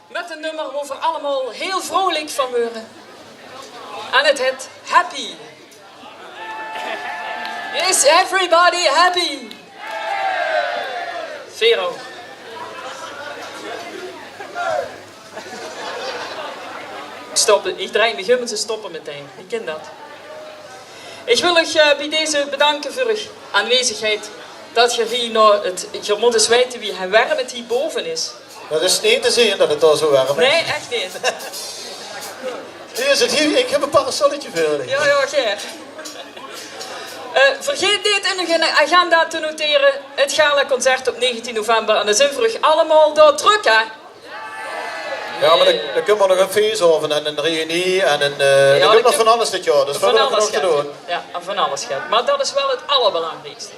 met een nummer waar we allemaal heel vrolijk van worden. En het heet Happy. Is everybody happy? Vero. Stoppen. Ik draai me gum, ze stoppen meteen. Ik ken dat. Ik wil u bij deze bedanken voor uw aanwezigheid. Dat je hier nou je moet eens weten wie hij warm het hier boven is. Dat is niet te zien dat het al zo warm is. Nee, echt niet. Hier zit hier, ik heb een parasolletje voor. Ja, Ger. Vergeet niet in uw agenda te noteren het gala-concert op 19 november. En dan zijn we allemaal daar druk, hè? Ja, maar dan kunnen we nog een feest over en een reunie en een... dan doen we nog van alles dit jaar, dus verder nog genoeg te doen. Ja, van alles gaat. Maar dat is wel het allerbelangrijkste.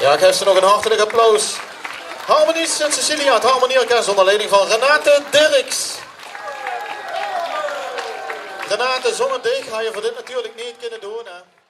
Ja, ik geef ze nog een hartelijk applaus. Harmonie Sint-Cecilia, het harmonieorkest onder leiding van Renate Dirks. Renate, zonder dich ga je voor dit natuurlijk niet kunnen doen, hè.